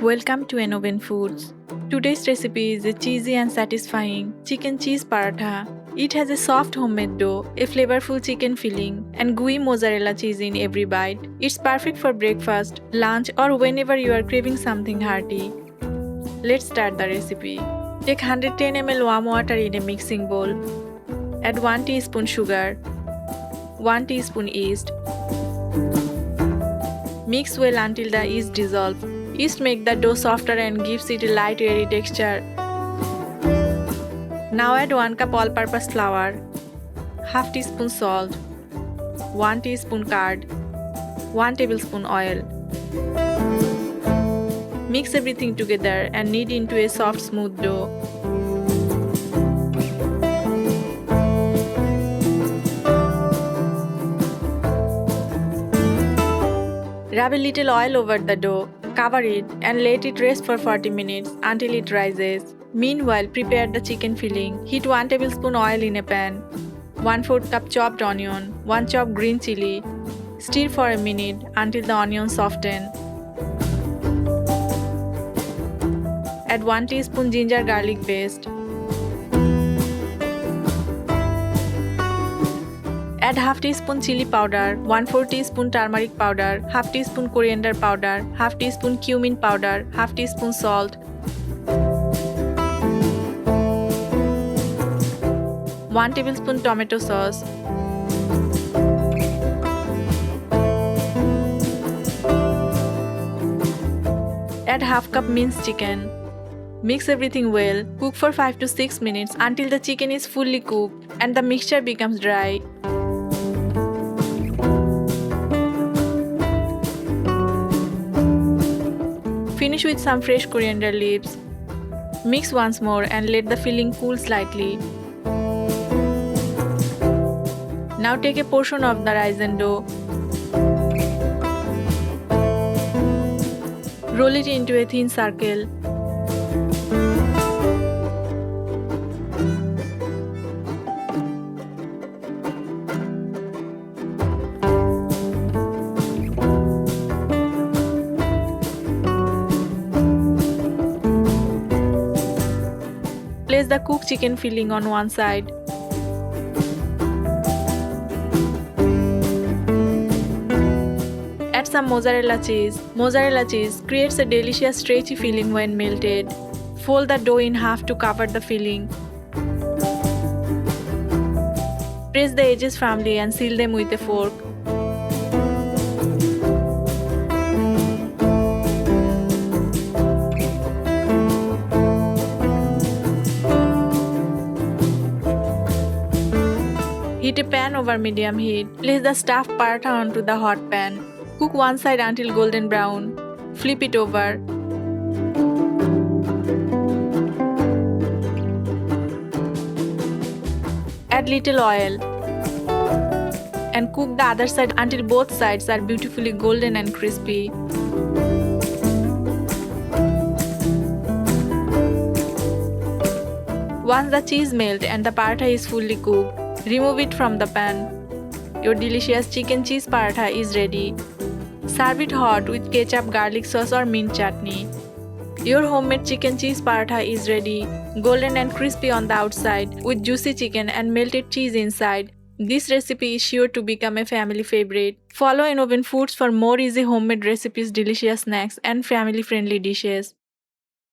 Welcome to Enoven Foods. Today's recipe is a cheesy and satisfying chicken cheese paratha. It has a soft homemade dough, a flavorful chicken filling, and gooey mozzarella cheese in every bite. It's perfect for breakfast, lunch, or whenever you are craving something hearty. Let's start the recipe. Take 110 ml warm water in a mixing bowl. Add 1 teaspoon sugar, 1 teaspoon yeast. Mix well until the yeast dissolves. Yeast makes the dough softer and gives it a light airy texture. Now add 1 cup all-purpose flour, half teaspoon salt, 1 teaspoon curd, 1 tablespoon oil. Mix everything together and knead into a soft smooth dough. Rub a little oil over the dough, cover it and let it rest for 40 minutes until it rises. Meanwhile, prepare the chicken filling. Heat 1 tablespoon oil in a pan. 1/4 cup chopped onion, 1 chopped green chili. Stir for a minute until the onions soften. Add 1 teaspoon ginger garlic paste. Add half teaspoon chili powder, 1/4 teaspoon turmeric powder, half teaspoon coriander powder, half teaspoon cumin powder, half teaspoon salt. 1 tablespoon tomato sauce. Add half cup minced chicken. Mix everything well. Cook for 5 to 6 minutes until the chicken is fully cooked and the mixture becomes dry. Finish with some fresh coriander leaves. Mix once more and let the filling cool slightly. Now take a portion of the raisin dough. Roll it into a thin circle. Place the cooked chicken filling on one side. Add some mozzarella cheese. Mozzarella cheese creates a delicious stretchy filling when melted. Fold the dough in half to cover the filling. Press the edges firmly and seal them with a fork. Heat a pan over medium heat. Place the stuffed paratha onto the hot pan. Cook one side until golden brown. Flip it over. Add little oil. And cook the other side until both sides are beautifully golden and crispy. Once the cheese melts and the paratha is fully cooked, remove it from the pan. Your delicious chicken cheese paratha is ready. Serve it hot with ketchup, garlic sauce or mint chutney. Your homemade chicken cheese paratha is ready, golden and crispy on the outside with juicy chicken and melted cheese inside. This recipe is sure to become a family favorite. Follow Enoven Foods for more easy homemade recipes, delicious snacks and family-friendly dishes.